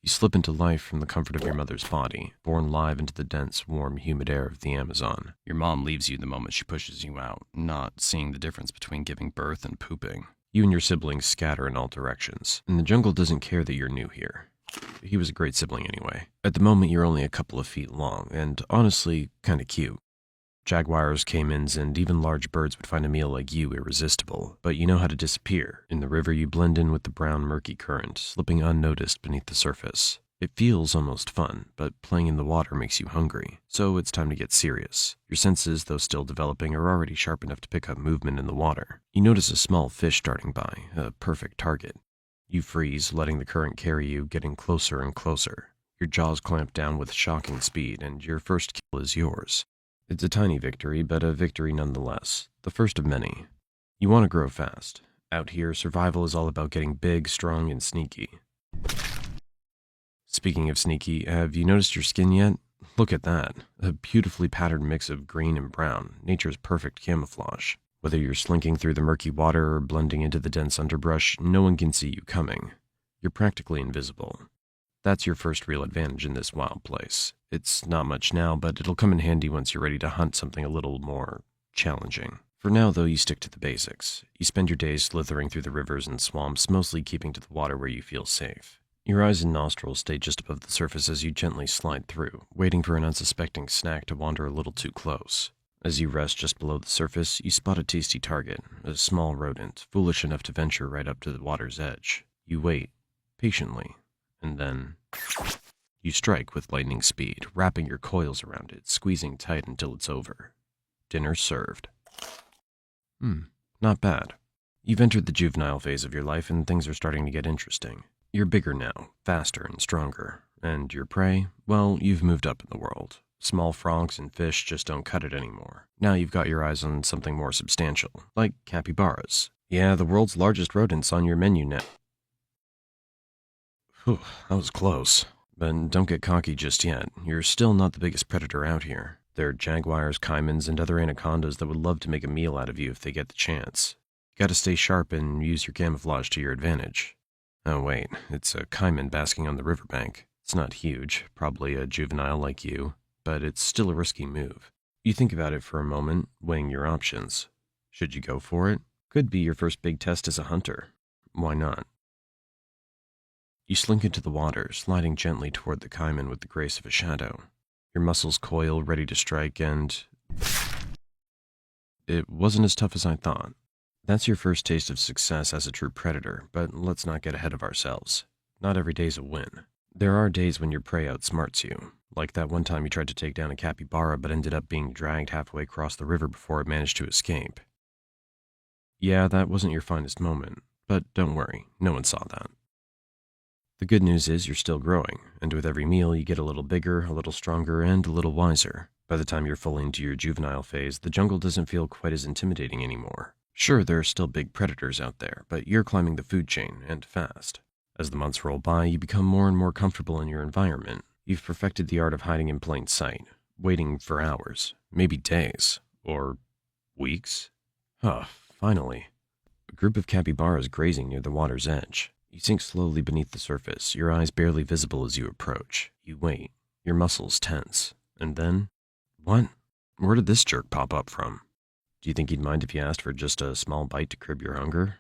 You slip into life from the comfort of your mother's body, born live into the dense, warm, humid air of the Amazon. Your mom leaves you the moment she pushes you out, not seeing the difference between giving birth and pooping. You and your siblings scatter in all directions, and the jungle doesn't care that you're new here. He was a great sibling anyway. At the moment, you're only a couple of feet long, and honestly, kinda cute. Jaguars, caimans, and even large birds would find a meal like you irresistible, but you know how to disappear. In the river, you blend in with the brown, murky current, slipping unnoticed beneath the surface. It feels almost fun, but playing in the water makes you hungry, so it's time to get serious. Your senses, though still developing, are already sharp enough to pick up movement in the water. You notice a small fish darting by, a perfect target. You freeze, letting the current carry you, getting closer and closer. Your jaws clamp down with shocking speed, and your first kill is yours. It's a tiny victory, but a victory nonetheless, the first of many. You want to grow fast. Out here, survival is all about getting big, strong, and sneaky. Speaking of sneaky, have you noticed your skin yet? Look at that, a beautifully patterned mix of green and brown, nature's perfect camouflage. Whether you're slinking through the murky water or blending into the dense underbrush, no one can see you coming. You're practically invisible. That's your first real advantage in this wild place. It's not much now, but it'll come in handy once you're ready to hunt something a little more challenging. For now, though, you stick to the basics. You spend your days slithering through the rivers and swamps, mostly keeping to the water where you feel safe. Your eyes and nostrils stay just above the surface as you gently slide through, waiting for an unsuspecting snack to wander a little too close. As you rest just below the surface, you spot a tasty target, a small rodent, foolish enough to venture right up to the water's edge. You wait, patiently, and then you strike with lightning speed, wrapping your coils around it, squeezing tight until it's over. Dinner served. Not bad. You've entered the juvenile phase of your life and things are starting to get interesting. You're bigger now, faster and stronger. And your prey? Well, you've moved up in the world. Small frogs and fish just don't cut it anymore. Now you've got your eyes on something more substantial, like capybaras. Yeah, the world's largest rodents on your menu now. Whew, that was close. But don't get cocky just yet. You're still not the biggest predator out here. There are jaguars, caimans, and other anacondas that would love to make a meal out of you if they get the chance. You gotta stay sharp and use your camouflage to your advantage. Oh wait, it's a caiman basking on the riverbank. It's not huge, probably a juvenile like you, but it's still a risky move. You think about it for a moment, weighing your options. Should you go for it? Could be your first big test as a hunter. Why not? You slink into the water, sliding gently toward the caiman with the grace of a shadow. Your muscles coil, ready to strike, and it wasn't as tough as I thought. That's your first taste of success as a true predator, but let's not get ahead of ourselves. Not every day's a win. There are days when your prey outsmarts you, like that one time you tried to take down a capybara but ended up being dragged halfway across the river before it managed to escape. Yeah, that wasn't your finest moment, but don't worry, no one saw that. The good news is you're still growing, and with every meal you get a little bigger, a little stronger, and a little wiser. By the time you're fully into your juvenile phase, the jungle doesn't feel quite as intimidating anymore. Sure, there are still big predators out there, but you're climbing the food chain, and fast. As the months roll by, you become more and more comfortable in your environment. You've perfected the art of hiding in plain sight, waiting for hours, maybe days, or weeks. Finally. A group of capybaras grazing near the water's edge. You sink slowly beneath the surface, your eyes barely visible as you approach. You wait, your muscles tense, and then... What? Where did this jerk pop up from? Do you think he'd mind if you asked for just a small bite to curb your hunger?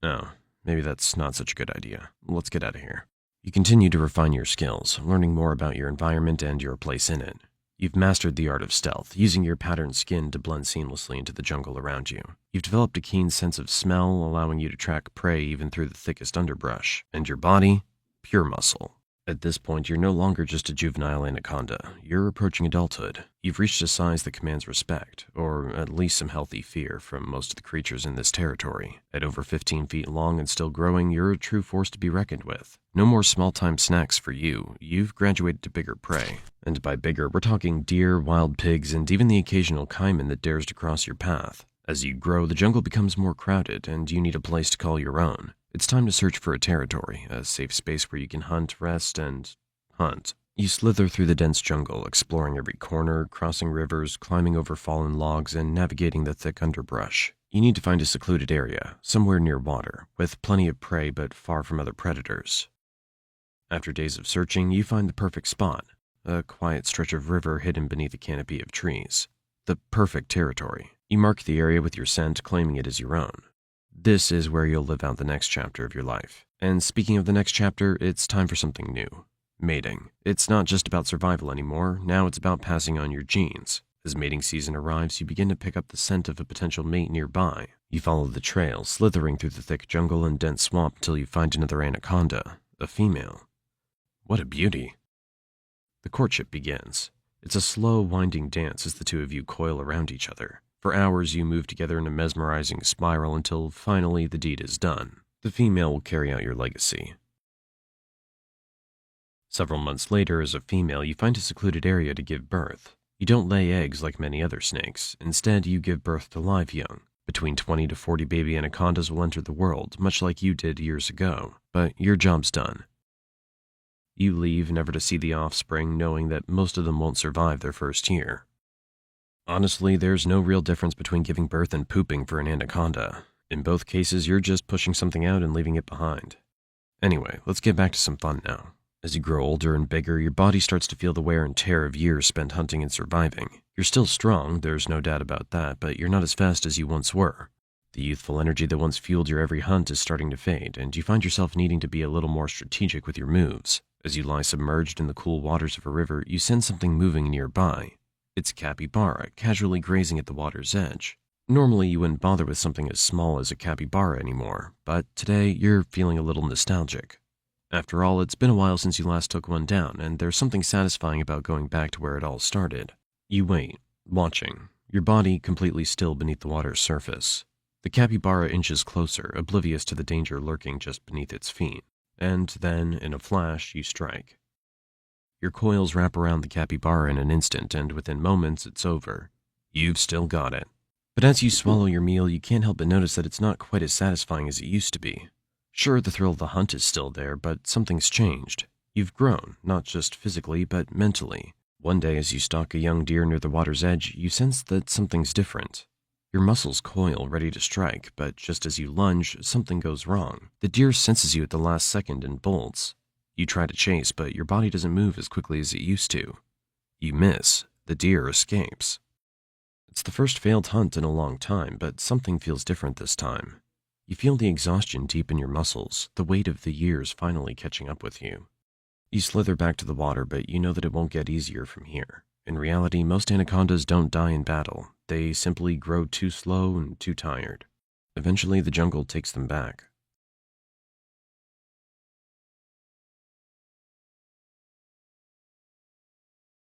No, maybe that's not such a good idea. Let's get out of here. You continue to refine your skills, learning more about your environment and your place in it. You've mastered the art of stealth, using your patterned skin to blend seamlessly into the jungle around you. You've developed a keen sense of smell, allowing you to track prey even through the thickest underbrush. And your body? Pure muscle. At this point, you're no longer just a juvenile anaconda. You're approaching adulthood. You've reached a size that commands respect, or at least some healthy fear from most of the creatures in this territory. At over 15 feet long and still growing, you're a true force to be reckoned with. No more small-time snacks for you. You've graduated to bigger prey. And by bigger, we're talking deer, wild pigs, and even the occasional caiman that dares to cross your path. As you grow, the jungle becomes more crowded, and you need a place to call your own. It's time to search for a territory, a safe space where you can hunt, rest, and hunt. You slither through the dense jungle, exploring every corner, crossing rivers, climbing over fallen logs, and navigating the thick underbrush. You need to find a secluded area, somewhere near water, with plenty of prey but far from other predators. After days of searching, you find the perfect spot, a quiet stretch of river hidden beneath a canopy of trees. The perfect territory. You mark the area with your scent, claiming it as your own. This is where you'll live out the next chapter of your life. And speaking of the next chapter, it's time for something new. Mating. It's not just about survival anymore, now it's about passing on your genes. As mating season arrives, you begin to pick up the scent of a potential mate nearby. You follow the trail, slithering through the thick jungle and dense swamp until you find another anaconda, a female. What a beauty. The courtship begins. It's a slow, winding dance as the two of you coil around each other. For hours, you move together in a mesmerizing spiral until finally the deed is done. The female will carry out your legacy. Several months later, as a female, you find a secluded area to give birth. You don't lay eggs like many other snakes. Instead, you give birth to live young. Between 20 to 40 baby anacondas will enter the world, much like you did years ago. But your job's done. You leave, never to see the offspring, knowing that most of them won't survive their first year. Honestly, there's no real difference between giving birth and pooping for an anaconda. In both cases, you're just pushing something out and leaving it behind. Anyway, let's get back to some fun now. As you grow older and bigger, your body starts to feel the wear and tear of years spent hunting and surviving. You're still strong, there's no doubt about that, but you're not as fast as you once were. The youthful energy that once fueled your every hunt is starting to fade, and you find yourself needing to be a little more strategic with your moves. As you lie submerged in the cool waters of a river, you sense something moving nearby. It's a capybara, casually grazing at the water's edge. Normally, you wouldn't bother with something as small as a capybara anymore, but today you're feeling a little nostalgic. After all, it's been a while since you last took one down, and there's something satisfying about going back to where it all started. You wait, watching, your body completely still beneath the water's surface. The capybara inches closer, oblivious to the danger lurking just beneath its feet. And then, in a flash, you strike. Your coils wrap around the capybara in an instant, and within moments, it's over. You've still got it. But as you swallow your meal, you can't help but notice that it's not quite as satisfying as it used to be. Sure, the thrill of the hunt is still there, but something's changed. You've grown, not just physically, but mentally. One day, as you stalk a young deer near the water's edge, you sense that something's different. Your muscles coil, ready to strike, but just as you lunge, something goes wrong. The deer senses you at the last second and bolts. You try to chase, but your body doesn't move as quickly as it used to. You miss. The deer escapes. It's the first failed hunt in a long time, but something feels different this time. You feel the exhaustion deep in your muscles, the weight of the years finally catching up with you. You slither back to the water, but you know that it won't get easier from here. In reality, most anacondas don't die in battle. They simply grow too slow and too tired. Eventually, the jungle takes them back.